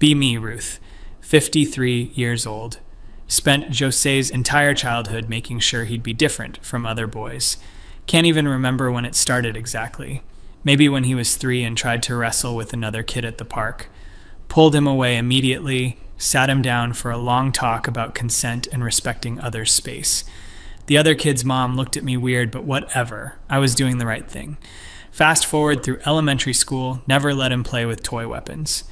Be me, Ruth, 53 years old. Spent Jose's entire childhood making sure he'd be different from other boys. Can't even remember when it started exactly. Maybe when he was 3 and tried to wrestle with another kid at the park. Pulled him away immediately, sat him down for a long talk about consent and respecting others' space. The other kid's mom looked at me weird, but whatever. I was doing the right thing. Fast forward through elementary school, never let him play with toy weapons.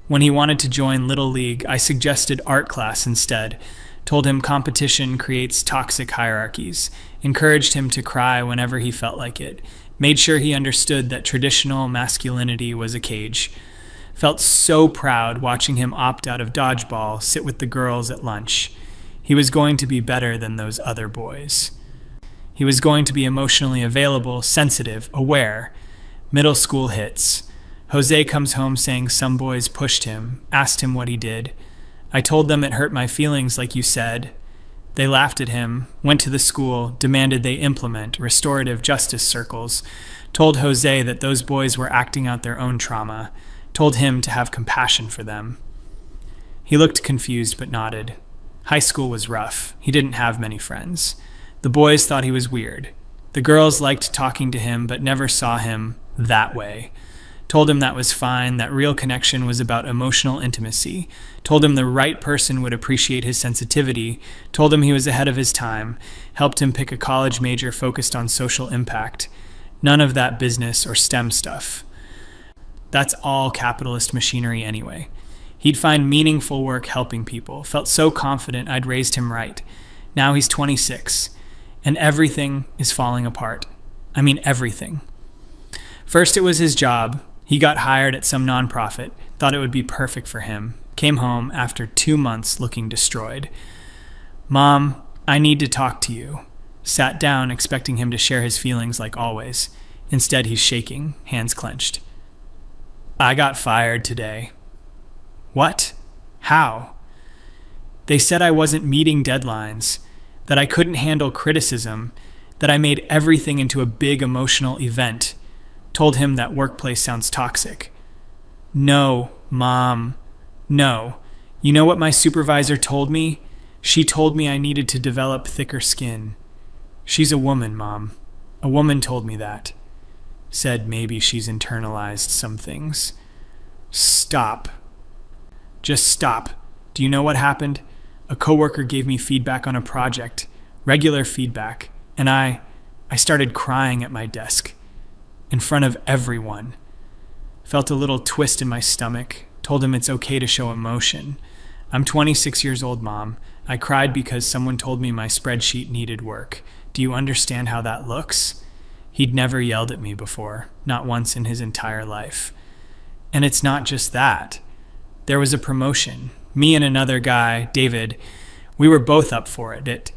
When he wanted to join Little League, I suggested art class instead. Told him competition creates toxic hierarchies. Encouraged him to cry whenever he felt like it. Made sure he understood that traditional masculinity was a cage. Felt so proud watching him opt out of dodgeball, sit with the girls at lunch. He was going to be better than those other boys. He was going to be emotionally available, sensitive, aware. Middle school hits. Jose comes home saying some boys pushed him, asked him what he did. I told them it hurt my feelings like you said. They laughed at him, went to the school, demanded they implement restorative justice circles, told Jose that those boys were acting out their own trauma, told him to have compassion for them. He looked confused but nodded. High school was rough. He didn't have many friends. The boys thought he was weird. The girls liked talking to him but never saw him that way. Told him that was fine, that real connection was about emotional intimacy. Told him the right person would appreciate his sensitivity. Told him he was ahead of his time. Helped him pick a college major focused on social impact. None of that business or STEM stuff. That's all capitalist machinery anyway. He'd find meaningful work helping people. Felt so confident I'd raised him right. Now he's 26, and everything is falling apart. I mean everything. First it was his job. He got hired at some nonprofit, thought it would be perfect for him. Came home after 2 months looking destroyed. Mom, I need to talk to you. Sat down expecting him to share his feelings like always. Instead he's shaking, hands clenched. I got fired today. What? How? They said I wasn't meeting deadlines, that I couldn't handle criticism, that I made everything into a big emotional event. Told him that workplace sounds toxic. No, Mom, no. You know what my supervisor told me? She told me I needed to develop thicker skin. She's a woman, Mom. A woman told me that. Said maybe she's internalized some things. Stop. Just stop. Do you know what happened? A coworker gave me feedback on a project, regular feedback, and I started crying at my desk. In front of everyone. Felt a little twist in my stomach. Told him it's okay to show emotion. I'm 26 years old, Mom. I cried because someone told me my spreadsheet needed work. Do you understand how that looks? He'd never yelled at me before, not once in his entire life. And it's not just that. There was a promotion. Me and another guy, David, we were both up for it.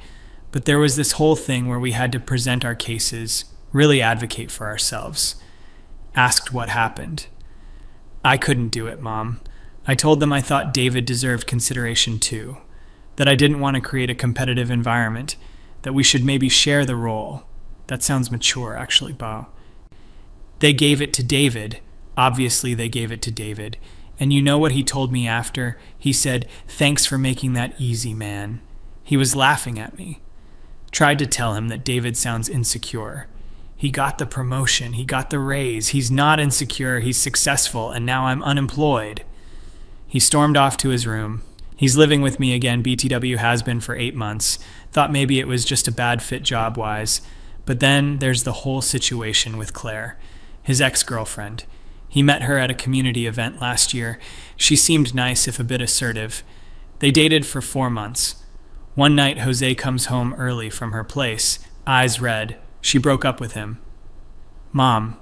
But there was this whole thing where we had to present our cases, really advocate for ourselves. Asked what happened. I couldn't do it, Mom. I told them I thought David deserved consideration too. That I didn't want to create a competitive environment. That we should maybe share the role. That sounds mature, actually, Bo. They gave it to David. Obviously, they gave it to David. And you know what he told me after? He said, "Thanks for making that easy, man." He was laughing at me. Tried to tell him that David sounds insecure. He got the promotion, he got the raise, he's not insecure, he's successful, and now I'm unemployed. He stormed off to his room. He's living with me again, BTW has been for 8 months. Thought maybe it was just a bad fit job-wise. But then there's the whole situation with Claire, his ex-girlfriend. He met her at a community event last year. She seemed nice, if a bit assertive. They dated for 4 months. One night, Jose comes home early from her place, eyes red. She broke up with him. Mom,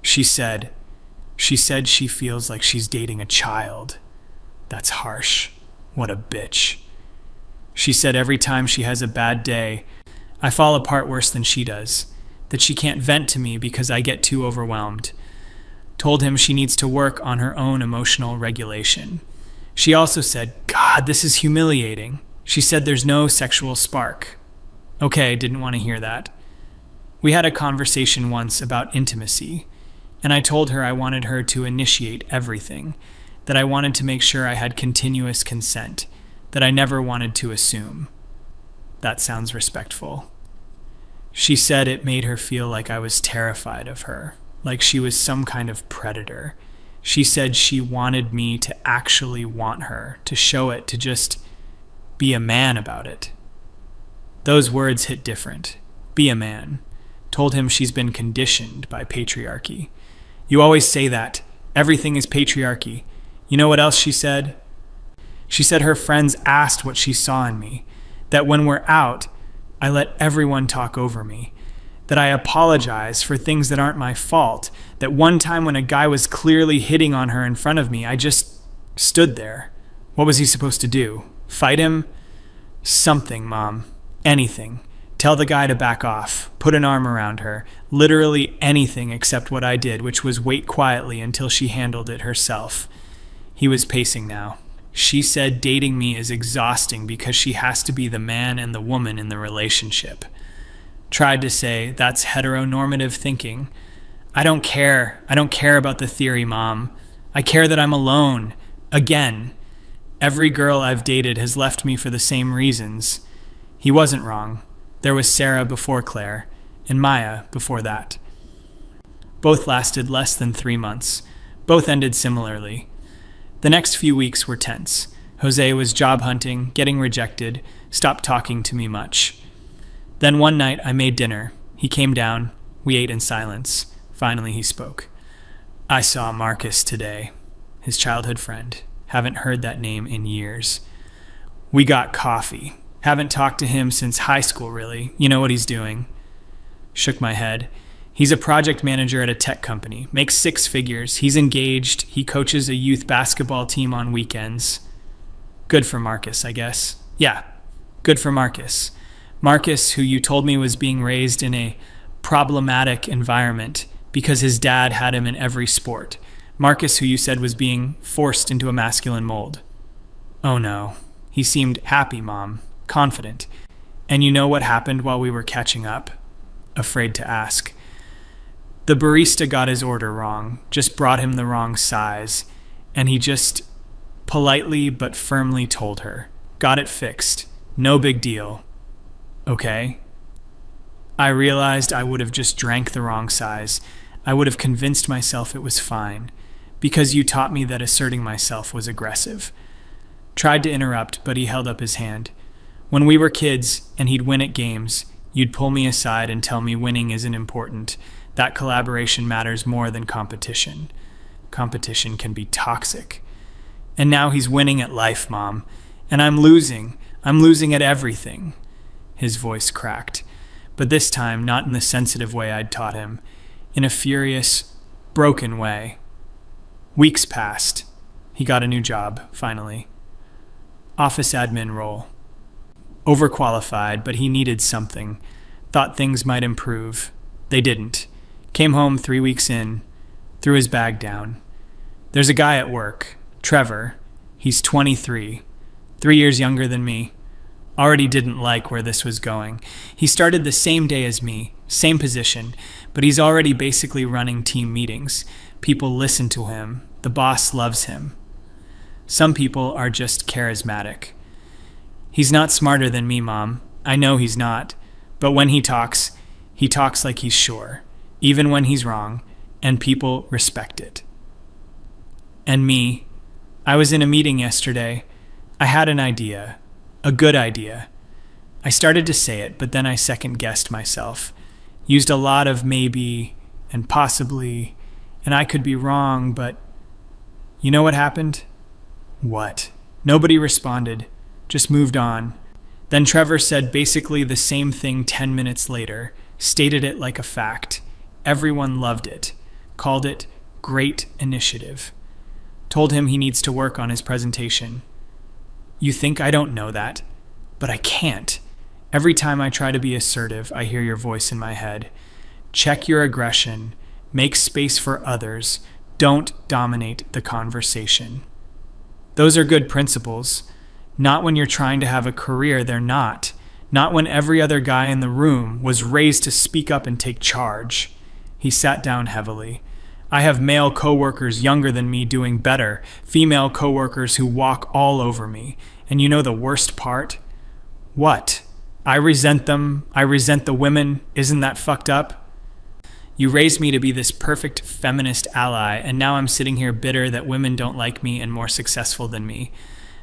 she said she feels like she's dating a child. That's harsh. What a bitch. She said every time she has a bad day, I fall apart worse than she does. That she can't vent to me because I get too overwhelmed. Told him she needs to work on her own emotional regulation. She also said, God, this is humiliating. She said there's no sexual spark. Okay, didn't want to hear that. We had a conversation once about intimacy, and I told her I wanted her to initiate everything, that I wanted to make sure I had continuous consent, that I never wanted to assume. That sounds respectful. She said it made her feel like I was terrified of her, like she was some kind of predator. She said she wanted me to actually want her, to show it, to just be a man about it. Those words hit different. Be a man. Told him she's been conditioned by patriarchy. You always say that. Everything is patriarchy. You know what else she said? She said her friends asked what she saw in me, that when we're out, I let everyone talk over me, that I apologize for things that aren't my fault, that one time when a guy was clearly hitting on her in front of me, I just stood there. What was he supposed to do? Fight him? Something, Mom. Anything. Tell the guy to back off. Put an arm around her. Literally anything except what I did, which was wait quietly until she handled it herself. He was pacing now. She said dating me is exhausting because she has to be the man and the woman in the relationship. Tried to say that's heteronormative thinking. I don't care. I don't care about the theory, Mom. I care that I'm alone. Again. Every girl I've dated has left me for the same reasons. He wasn't wrong. There was Sarah before Claire, and Maya before that. Both lasted less than 3 months. Both ended similarly. The next few weeks were tense. Jose was job hunting, getting rejected, stopped talking to me much. Then one night I made dinner. He came down. We ate in silence. Finally he spoke. I saw Marcus today, his childhood friend. Haven't heard that name in years. We got coffee. Haven't talked to him since high school, really. You know what he's doing. Shook my head. He's a project manager at a tech company. Makes 6 figures. He's engaged. He coaches a youth basketball team on weekends. Good for Marcus, I guess. Yeah, good for Marcus. Marcus, who you told me was being raised in a problematic environment because his dad had him in every sport. Marcus, who you said was being forced into a masculine mold. Oh no. He seemed happy, Mom. Confident. And you know what happened while we were catching up? Afraid to ask. The barista got his order wrong, just brought him the wrong size, and he just politely but firmly told her. Got it fixed. No big deal. Okay? I realized I would have just drank the wrong size. I would have convinced myself it was fine, because you taught me that asserting myself was aggressive. Tried to interrupt, but he held up his hand. When we were kids and he'd win at games, you'd pull me aside and tell me winning isn't important. That collaboration matters more than competition. Competition can be toxic. And now he's winning at life, Mom. And I'm losing. I'm losing at everything. His voice cracked. But this time, not in the sensitive way I'd taught him. In a furious, broken way. Weeks passed. He got a new job, finally. Office admin role. Overqualified, but he needed something. Thought things might improve. They didn't. Came home 3 weeks in. Threw his bag down. There's a guy at work, Trevor. He's 23. 3 years younger than me. Already didn't like where this was going. He started the same day as me, same position, but he's already basically running team meetings. People listen to him. The boss loves him. Some people are just charismatic. He's not smarter than me, Mom. I know he's not. But when he talks like he's sure, even when he's wrong, and people respect it. And me, I was in a meeting yesterday. I had an idea, a good idea. I started to say it, but then I second-guessed myself. Used a lot of maybe and possibly, and I could be wrong, but you know what happened? What? Nobody responded, just moved on. Then Trevor said basically the same thing 10 minutes later, stated it like a fact. Everyone loved it, called it great initiative. Told him he needs to work on his presentation. You think I don't know that, but I can't. Every time I try to be assertive, I hear your voice in my head. Check your aggression, make space for others, don't dominate the conversation. Those are good principles. Not when you're trying to have a career, they're not. Not when every other guy in the room was raised to speak up and take charge. He sat down heavily. I have male coworkers younger than me doing better, female coworkers who walk all over me. And you know the worst part? What? I resent them. I resent the women. Isn't that fucked up? You raised me to be this perfect feminist ally, and now I'm sitting here bitter that women don't like me and more successful than me.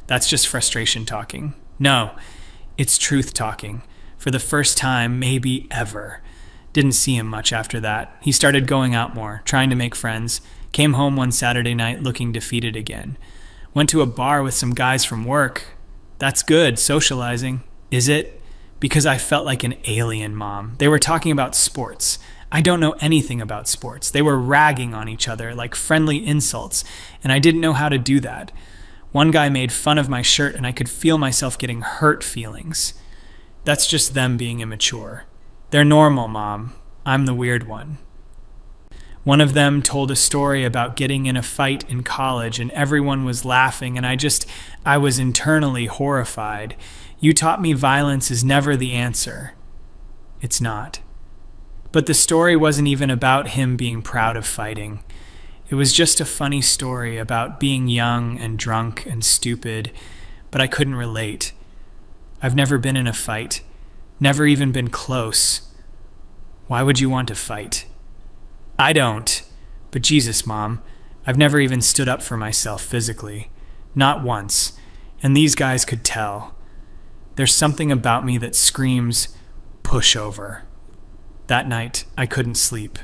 That's just frustration talking. No, it's truth talking. For the first time, maybe ever. Didn't see him much after that. He started going out more, trying to make friends. Came home one Saturday night looking defeated again. Went to a bar with some guys from work. That's good, socializing. Is it? Because I felt like an alien, Mom. They were talking about sports. I don't know anything about sports. They were ragging on each other like friendly insults, and I didn't know how to do that. One guy made fun of my shirt, and I could feel myself getting hurt feelings. That's just them being immature. They're normal, Mom. I'm the weird one. One of them told a story about getting in a fight in college, and everyone was laughing, and I was internally horrified. You taught me violence is never the answer. It's not. But the story wasn't even about him being proud of fighting. It was just a funny story about being young and drunk and stupid, but I couldn't relate. I've never been in a fight, never even been close. Why would you want to fight? I don't. But Jesus, Mom, I've never even stood up for myself physically. Not once. And these guys could tell. There's something about me that screams, pushover. That night, I couldn't sleep.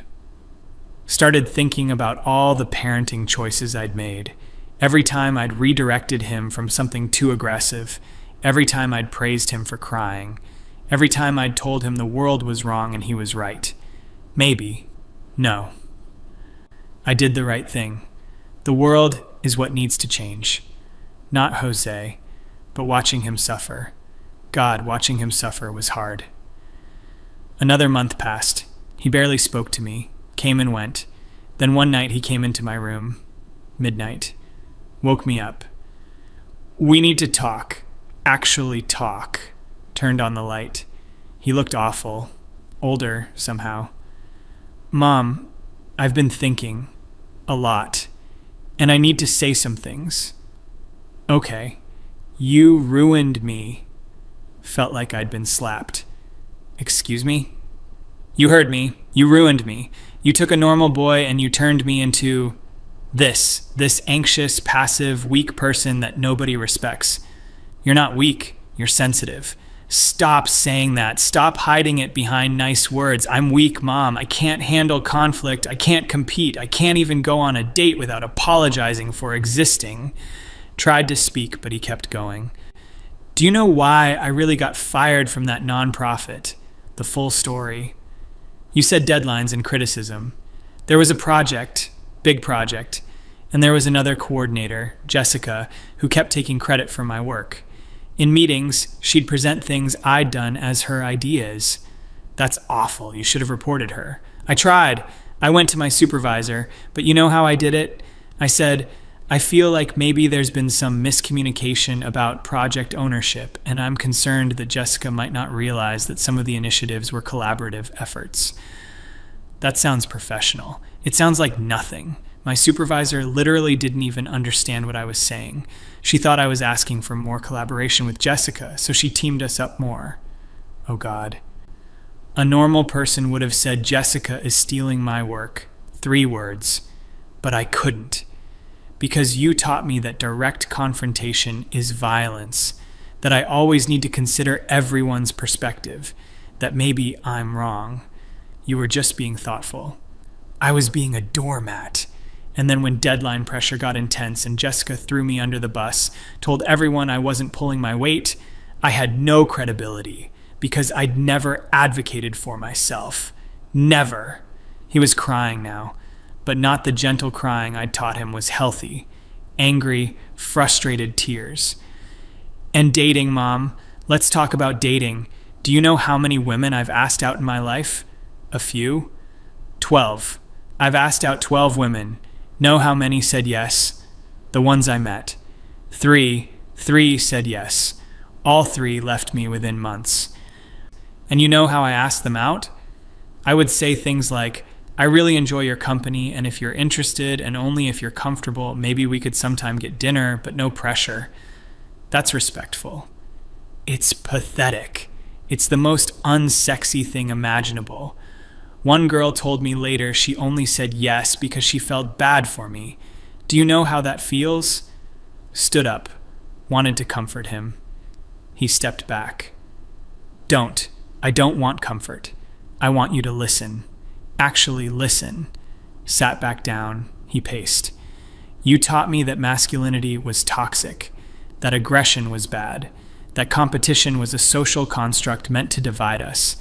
Started thinking about all the parenting choices I'd made. Every time I'd redirected him from something too aggressive. Every time I'd praised him for crying. Every time I'd told him the world was wrong and he was right. Maybe. No. I did the right thing. The world is what needs to change. Not Jose, but watching him suffer. God, watching him suffer was hard. Another month passed. He barely spoke to me, came and went. Then one night he came into my room, midnight, woke me up. We need to talk. Actually talk. Turned on the light. He looked awful, older somehow. Mom, I've been thinking a lot, and I need to say some things. Okay, you ruined me. Felt like I'd been slapped. Excuse me? You heard me. You ruined me. You took a normal boy and you turned me into this anxious, passive, weak person that nobody respects. You're not weak. You're sensitive. Stop saying that. Stop hiding it behind nice words. I'm weak, Mom. I can't handle conflict. I can't compete. I can't even go on a date without apologizing for existing. Tried to speak, but he kept going. Do you know why I really got fired from that nonprofit? The full story. You said deadlines and criticism. There was a project, big project, and there was another coordinator, Jessica, who kept taking credit for my work. In meetings, she'd present things I'd done as her ideas. That's awful. You should have reported her. I tried. I went to my supervisor, but you know how I did it? I said, I feel like maybe there's been some miscommunication about project ownership, and I'm concerned that Jessica might not realize that some of the initiatives were collaborative efforts. That sounds professional. It sounds like nothing. My supervisor literally didn't even understand what I was saying. She thought I was asking for more collaboration with Jessica, so she teamed us up more. Oh God. A normal person would have said Jessica is stealing my work. 3 words. But I couldn't. Because you taught me that direct confrontation is violence, that I always need to consider everyone's perspective, that maybe I'm wrong. You were just being thoughtful. I was being a doormat. And then when deadline pressure got intense and Jessica threw me under the bus, told everyone I wasn't pulling my weight, I had no credibility because I'd never advocated for myself. Never. He was crying now, but not the gentle crying I'd taught him was healthy. Angry, frustrated tears. And dating, Mom. Let's talk about dating. Do you know how many women I've asked out in my life? A few? 12. I've asked out 12 women. Know how many said yes? The ones I met. 3 said yes. All 3 left me within months. And you know how I asked them out? I would say things like, I really enjoy your company, and if you're interested, and only if you're comfortable, maybe we could sometime get dinner, but no pressure. That's respectful. It's pathetic. It's the most unsexy thing imaginable. One girl told me later she only said yes because she felt bad for me. Do you know how that feels? Stood up, wanted to comfort him. He stepped back. Don't. I don't want comfort. I want you to listen. Actually listen. Sat back down. He paced. You taught me that masculinity was toxic, that aggression was bad, that competition was a social construct meant to divide us,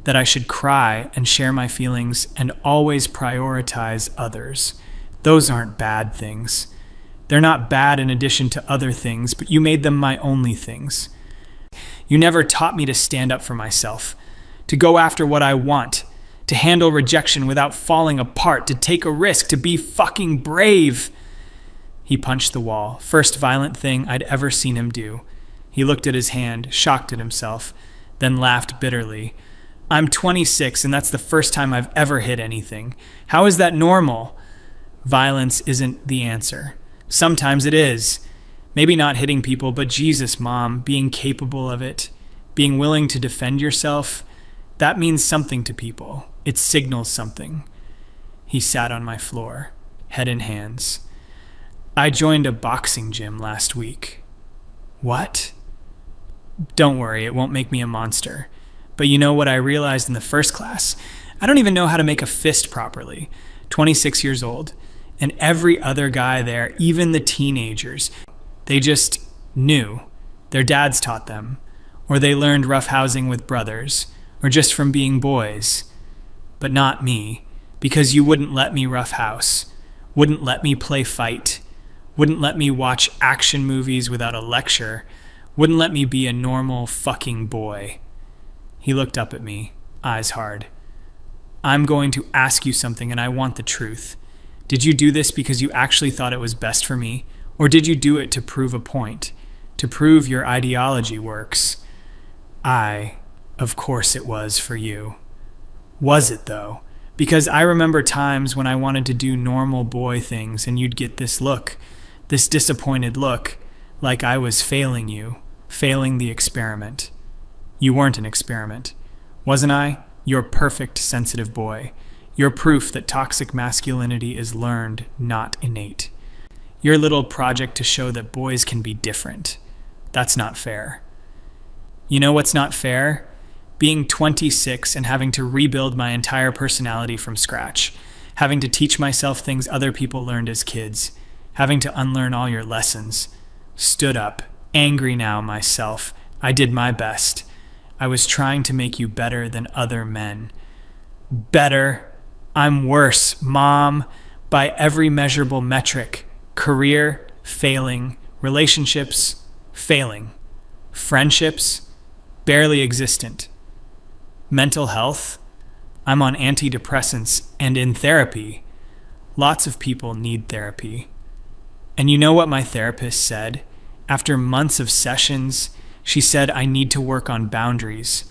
that I should cry and share my feelings and always prioritize others. Those aren't bad things. They're not bad in addition to other things, but you made them my only things. You never taught me to stand up for myself, to go after what I want, to handle rejection without falling apart, to take a risk, to be fucking brave. He punched the wall, first violent thing I'd ever seen him do. He looked at his hand, shocked at himself, then laughed bitterly. I'm 26 and that's the first time I've ever hit anything. How is that normal? Violence isn't the answer. Sometimes it is. Maybe not hitting people, but Jesus, Mom, being capable of it, being willing to defend yourself, that means something to people. It signals something. He sat on my floor, head in hands. I joined a boxing gym last week. What? Don't worry, it won't make me a monster. But you know what I realized in the first class? I don't even know how to make a fist properly. 26 years old. And every other guy there, even the teenagers, they just knew. Their dads taught them. Or they learned roughhousing with brothers. Or just from being boys. But not me. Because you wouldn't let me roughhouse. Wouldn't let me play fight. Wouldn't let me watch action movies without a lecture. Wouldn't let me be a normal fucking boy. He looked up at me, eyes hard. I'm going to ask you something and I want the truth. Did you do this because you actually thought it was best for me? Or did you do it to prove a point? To prove your ideology works? Of course it was for you. Was it though? Because I remember times when I wanted to do normal boy things and you'd get this look, this disappointed look, like I was failing you, failing the experiment. You weren't an experiment. Wasn't I? Your perfect, sensitive boy. Your proof that toxic masculinity is learned, not innate. Your little project to show that boys can be different. That's not fair. You know what's not fair? Being 26 and having to rebuild my entire personality from scratch. Having to teach myself things other people learned as kids. Having to unlearn all your lessons. Stood up, angry now myself. I did my best. I was trying to make you better than other men. Better? I'm worse, Mom, by every measurable metric. Career, failing. Relationships, failing. Friendships, barely existent. Mental health, I'm on antidepressants and in therapy. Lots of people need therapy. And you know what my therapist said? After months of sessions, she said I need to work on boundaries,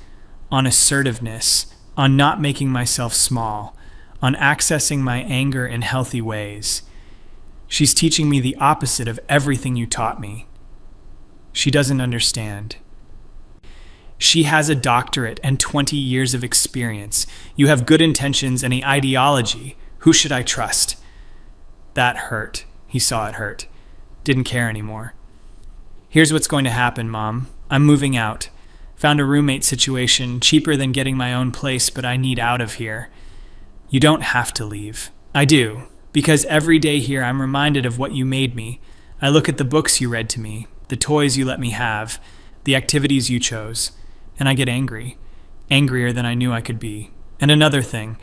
on assertiveness, on not making myself small, on accessing my anger in healthy ways. She's teaching me the opposite of everything you taught me. She doesn't understand. She has a doctorate and 20 years of experience. You have good intentions and an ideology. Who should I trust? That hurt. He saw it hurt. Didn't care anymore. Here's what's going to happen, Mom. I'm moving out. Found a roommate situation, cheaper than getting my own place, but I need out of here. You don't have to leave. I do, because every day here I'm reminded of what you made me. I look at the books you read to me, the toys you let me have, the activities you chose, and I get angry. Angrier than I knew I could be. And another thing,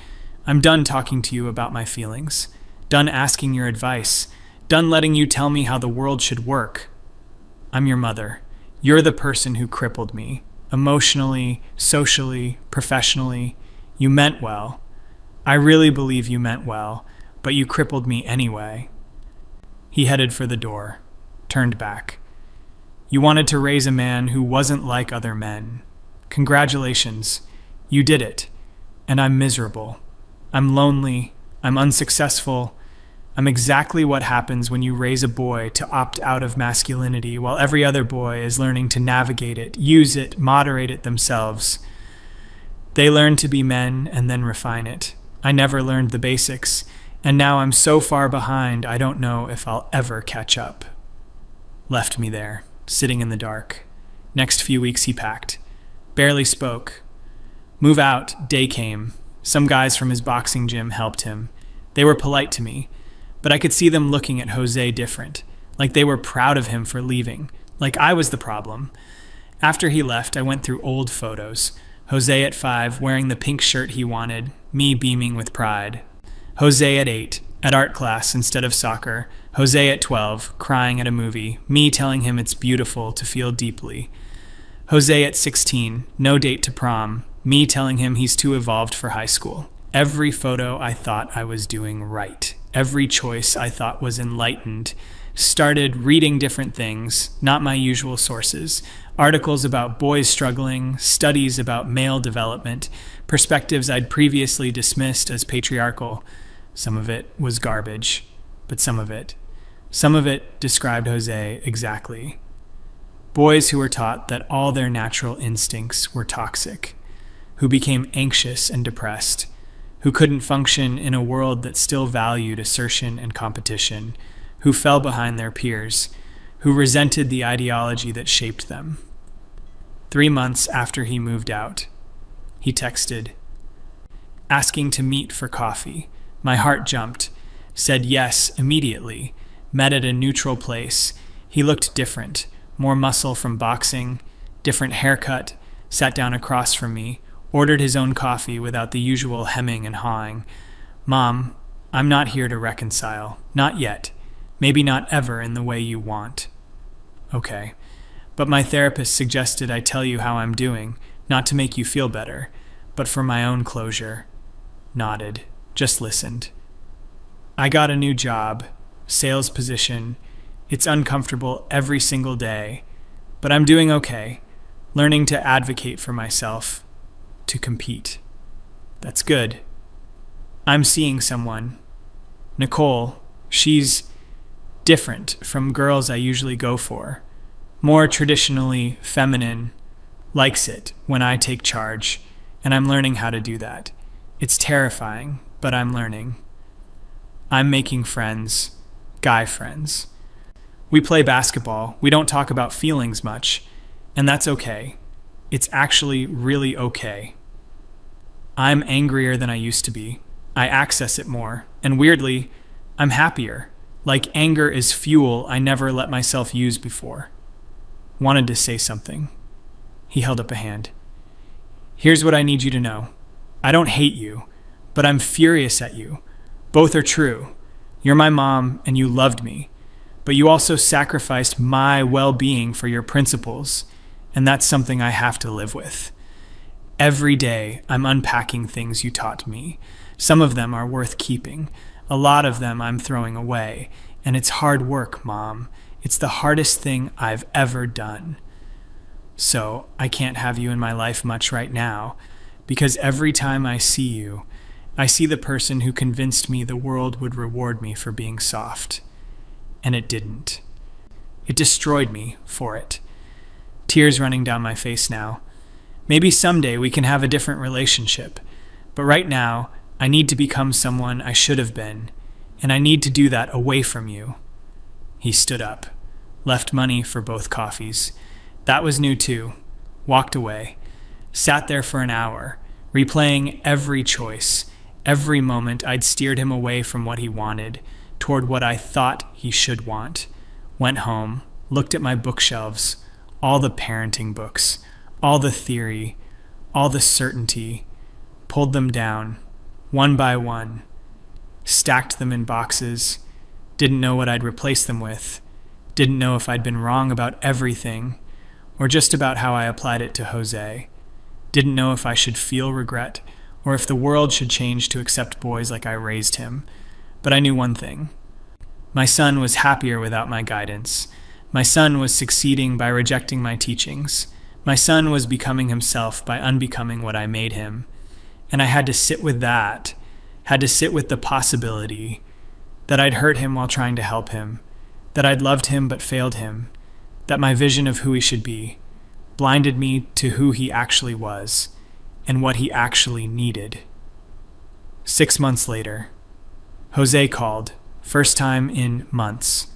I'm done talking to you about my feelings. Done asking your advice. Done letting you tell me how the world should work. I'm your mother. You're the person who crippled me. Emotionally, socially, professionally. You meant well. I really believe you meant well, but you crippled me anyway. He headed for the door, turned back. You wanted to raise a man who wasn't like other men. Congratulations. You did it. And I'm miserable. I'm lonely. I'm unsuccessful. I'm exactly what happens when you raise a boy to opt out of masculinity while every other boy is learning to navigate it, use it, moderate it themselves. They learn to be men and then refine it. I never learned the basics, and now I'm so far behind I don't know if I'll ever catch up. Left me there, sitting in the dark. Next few weeks he packed. Barely spoke. Move out, day came. Some guys from his boxing gym helped him. They were polite to me, but I could see them looking at Jose different, like they were proud of him for leaving, like I was the problem. After he left, I went through old photos. Jose at 5, wearing the pink shirt he wanted, me beaming with pride. Jose at 8, at art class instead of soccer. Jose at 12, crying at a movie, me telling him it's beautiful to feel deeply. Jose at 16, no date to prom, me telling him he's too evolved for high school. Every photo I thought I was doing right. Every choice I thought was enlightened. Started reading different things, not my usual sources. Articles about boys struggling, studies about male development, perspectives I'd previously dismissed as patriarchal. Some of it was garbage, but some of it described Jose exactly. Boys who were taught that all their natural instincts were toxic, who became anxious and depressed, who couldn't function in a world that still valued assertion and competition, who fell behind their peers, who resented the ideology that shaped them. 3 months after he moved out, he texted, asking to meet for coffee. My heart jumped, said yes immediately, met at a neutral place. He looked different, more muscle from boxing, different haircut, sat down across from me, ordered his own coffee without the usual hemming and hawing. Mom, I'm not here to reconcile. Not yet. Maybe not ever in the way you want. Okay. But my therapist suggested I tell you how I'm doing, not to make you feel better, but for my own closure. Nodded. Just listened. I got a new job, sales position. It's uncomfortable every single day, but I'm doing okay, learning to advocate for myself, to compete. That's good. I'm seeing someone. Nicole, she's different from girls I usually go for. More traditionally feminine, likes it when I take charge, and I'm learning how to do that. It's terrifying, but I'm learning. I'm making friends, guy friends. We play basketball. We don't talk about feelings much, and that's okay. It's actually really okay. I'm angrier than I used to be. I access it more, and weirdly, I'm happier. Like anger is fuel I never let myself use before. Wanted to say something. He held up a hand. Here's what I need you to know. I don't hate you, but I'm furious at you. Both are true. You're my mom, and you loved me. But you also sacrificed my well-being for your principles, and that's something I have to live with. Every day, I'm unpacking things you taught me. Some of them are worth keeping. A lot of them I'm throwing away. And it's hard work, Mom. It's the hardest thing I've ever done. So, I can't have you in my life much right now, because every time I see you, I see the person who convinced me the world would reward me for being soft. And it didn't. It destroyed me for it. Tears running down my face now. Maybe someday we can have a different relationship, but right now, I need to become someone I should have been, and I need to do that away from you. He stood up, left money for both coffees. That was new too. Walked away. Sat there for an hour, replaying every choice, every moment I'd steered him away from what he wanted, toward what I thought he should want. Went home, looked at my bookshelves, all the parenting books, all the theory, all the certainty, pulled them down, one by one, stacked them in boxes, didn't know what I'd replace them with, didn't know if I'd been wrong about everything, or just about how I applied it to Jose, didn't know if I should feel regret, or if the world should change to accept boys like I raised him. But I knew one thing. My son was happier without my guidance. My son was succeeding by rejecting my teachings. My son was becoming himself by unbecoming what I made him. And I had to sit with that, had to sit with the possibility that I'd hurt him while trying to help him, that I'd loved him but failed him, that my vision of who he should be blinded me to who he actually was and what he actually needed. 6 months later, Jose called, first time in months.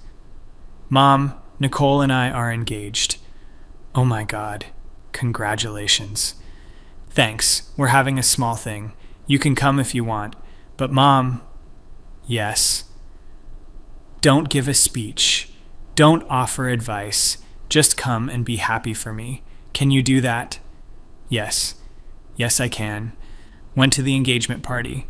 Mom, Nicole and I are engaged. Oh my God, congratulations. Thanks, we're having a small thing. You can come if you want. But Mom, yes. Don't give a speech. Don't offer advice. Just come and be happy for me. Can you do that? Yes. Yes, I can. Went to the engagement party.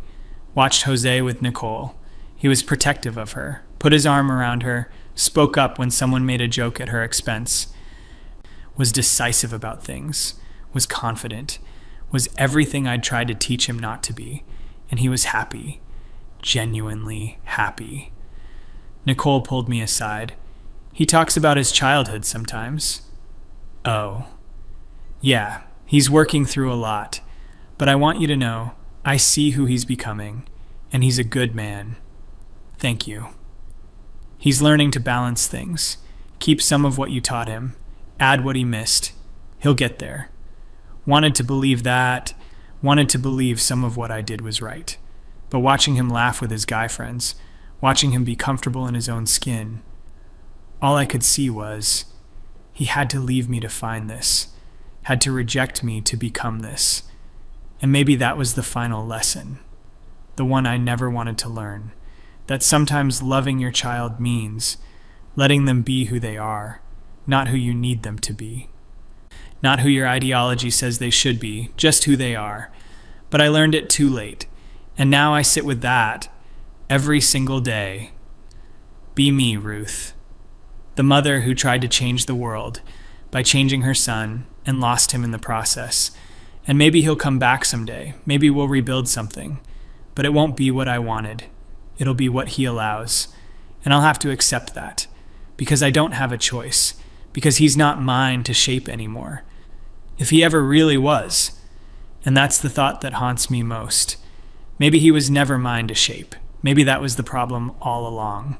Watched Jose with Nicole. He was protective of her, put his arm around her, spoke up when someone made a joke at her expense, was decisive about things, was confident, was everything I'd tried to teach him not to be, and he was happy, genuinely happy. Nicole pulled me aside. He talks about his childhood sometimes. Oh. Yeah, he's working through a lot, but I want you to know I see who he's becoming, and he's a good man. Thank you. He's learning to balance things, keep some of what you taught him, add what he missed. He'll get there. Wanted to believe that, wanted to believe some of what I did was right. But watching him laugh with his guy friends, watching him be comfortable in his own skin, all I could see was he had to leave me to find this, had to reject me to become this. And maybe that was the final lesson, the one I never wanted to learn, that sometimes loving your child means letting them be who they are, not who you need them to be. Not who your ideology says they should be, just who they are. But I learned it too late, and now I sit with that every single day. Be me, Ruth. The mother who tried to change the world by changing her son and lost him in the process. And maybe he'll come back someday. Maybe we'll rebuild something. But it won't be what I wanted. It'll be what he allows. And I'll have to accept that. Because I don't have a choice. Because he's not mine to shape anymore. If he ever really was. And that's the thought that haunts me most. Maybe he was never mine to shape. Maybe that was the problem all along.